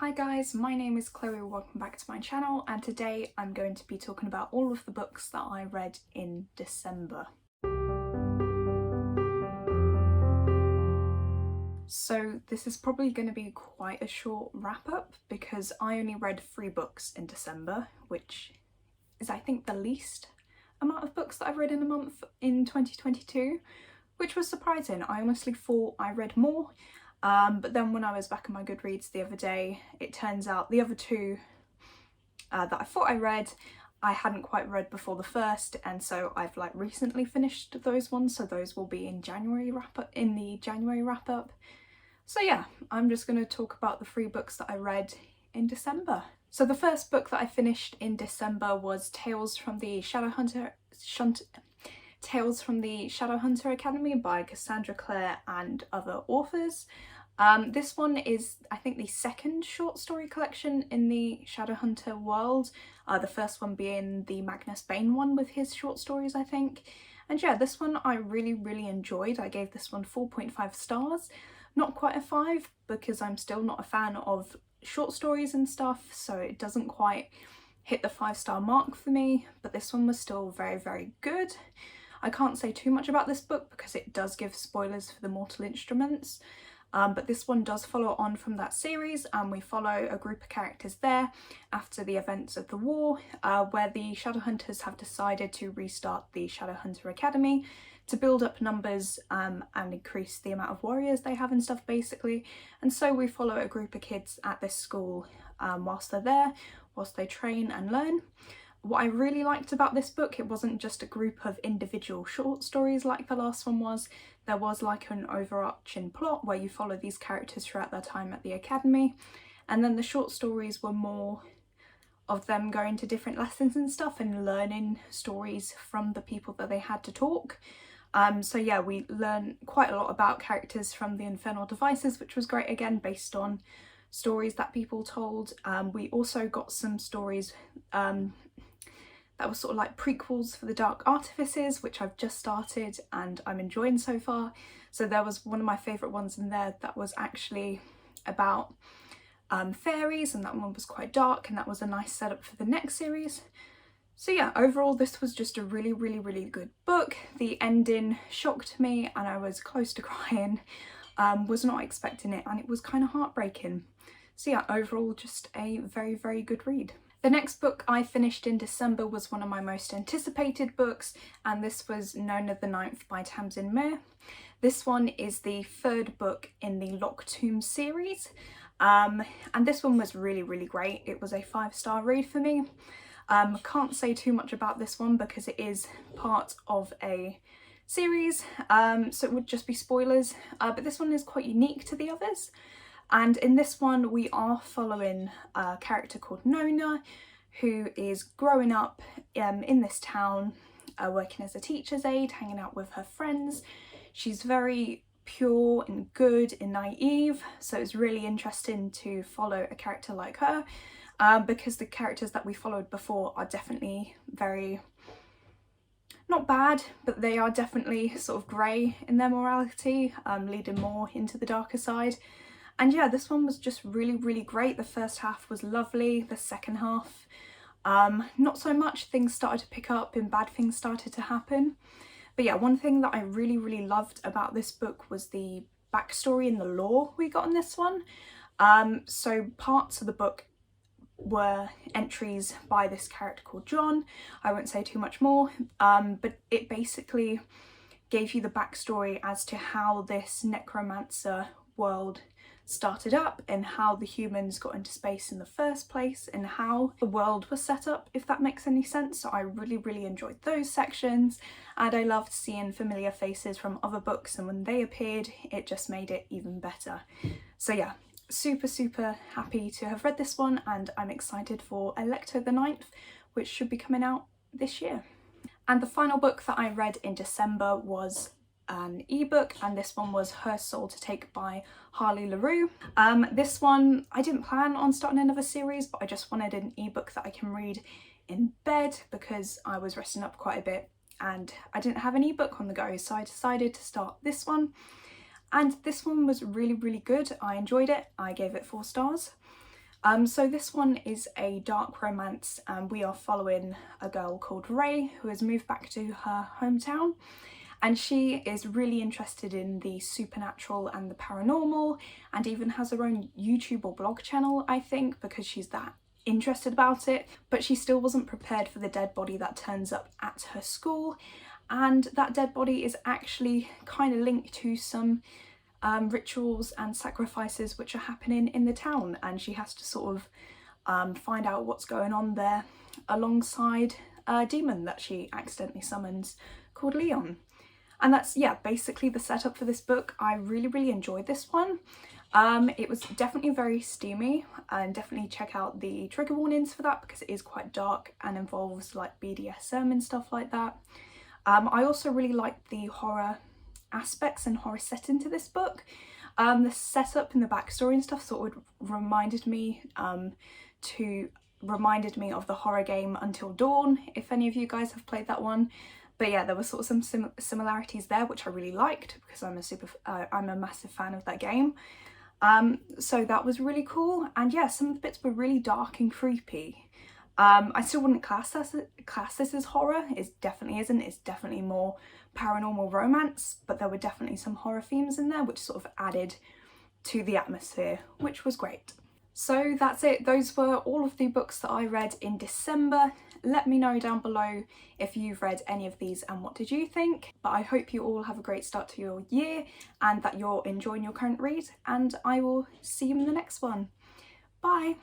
Hi guys, my name is Chloe, welcome back to my channel, and today I'm going to be talking about all of the books that I read in December. So this is probably going to be quite a short wrap up because I only read 3 books in December, which is I think the least amount of books that I've read in a month in 2022, which was surprising. I honestly thought I read more. But then when I was back on my Goodreads the other day, it turns out the other 2 that I thought I read, I hadn't quite read before the first, and so I've like recently finished those ones, so those will be in January in the January wrap up. So yeah, I'm just going to talk about the 3 books that I read in December. So the first book that I finished in December was Tales from the Shadowhunter Academy by Cassandra, Clare and other authors. This one is, I think, the second short story collection in the Shadowhunter world, the first one being the Magnus Bane one with his short stories, I think. And yeah, this one I really enjoyed. I gave this one 4.5 stars, not quite a 5 because I'm still not a fan of short stories and stuff, so it doesn't quite hit the 5-star mark for me, but this one was still very good. I can't say too much about this book because it does give spoilers for the Mortal Instruments, but this one does follow on from that series, and we follow a group of characters there after the events of the war, where the Shadowhunters have decided to restart the Shadowhunter Academy to build up numbers and increase the amount of warriors they have and stuff basically. And so we follow a group of kids at this school whilst they're there, whilst they train and learn. What I really liked about this book, it wasn't just a group of individual short stories like the last one was. There was like an overarching plot where you follow these characters throughout their time at the academy, and then the short stories were more of them going to different lessons and stuff and learning stories from the people that they had to talk. So yeah, we learn quite a lot about characters from the Infernal Devices, which was great, again based on stories that people told. We also got some stories that was sort of like prequels for the Dark Artifices, which I've just started and I'm enjoying so far. So there was one of my favourite ones in there that was actually about fairies, and that one was quite dark, and that was a nice setup for the next series. So yeah, overall this was just a really good book. The ending shocked me and I was close to crying, was not expecting it, and it was kind of heartbreaking. So yeah, overall just a very good read. The next book I finished in December was one of my most anticipated books, and this was Nona the Ninth by Tamsyn Muir. This one is the 3rd book in the Locked Tomb series, and this one was really great. It was a 5-star read for me. Can't say too much about this one because it is part of a series, so it would just be spoilers, but this one is quite unique to the others. And in this one we are following a character called Nona, who is growing up in this town, working as a teacher's aide, hanging out with her friends. She's very pure and good and naive, so it's really interesting to follow a character like her, because the characters that we followed before are definitely very, not bad, but they are definitely sort of grey in their morality, leading more into the darker side. And yeah, this one was just really great. The first half was lovely, the second half not so much. Things started to pick up and bad things started to happen. But yeah, one thing that I really loved about this book was the backstory and the lore we got in this one. So parts of the book were entries by this character called John. I won't say too much more, but it basically gave you the backstory as to how this necromancer world started up and how the humans got into space in the first place and how the world was set up, if that makes any sense. So I really enjoyed those sections, and I loved seeing familiar faces from other books, and when they appeared it just made it even better. So yeah, super happy to have read this one, and I'm excited for Electo the Ninth, which should be coming out this year. And the final book that I read in December was an ebook, and this one was Her Soul to Take by Harley Laroux. This one, I didn't plan on starting another series, but I just wanted an ebook that I can read in bed because I was resting up quite a bit and I didn't have an ebook on the go, so I decided to start this one. And this one was really good. I enjoyed it. I gave it 4 stars. So this one is a dark romance, and we are following a girl called Ray who has moved back to her hometown, and she is really interested in the supernatural and the paranormal, and even has her own YouTube or blog channel, I think, because she's that interested about it. But she still wasn't prepared for the dead body that turns up at her school, and that dead body is actually kind of linked to some rituals and sacrifices which are happening in the town, and she has to sort of find out what's going on there alongside a demon that she accidentally summons called Leon. And that's, yeah, basically the setup for this book. I really enjoyed this one. It was definitely very steamy, and definitely check out the trigger warnings for that because it is quite dark and involves like BDSM and stuff like that. I also really liked the horror aspects and horror setting to this book. The setup and the backstory and stuff sort of reminded me of the horror game Until Dawn, if any of you guys have played that one. But yeah, there were sort of some similarities there, which I really liked because I'm a massive fan of that game. So that was really cool, and yeah, some of the bits were really dark and creepy. I still wouldn't class this as horror. It definitely isn't. It's definitely more paranormal romance, but there were definitely some horror themes in there which sort of added to the atmosphere, which was great. So that's it. Those were all of the books that I read in December. Let me know down below if you've read any of these and what did you think. But I hope you all have a great start to your year and that you're enjoying your current read, and I will see you in the next one. Bye!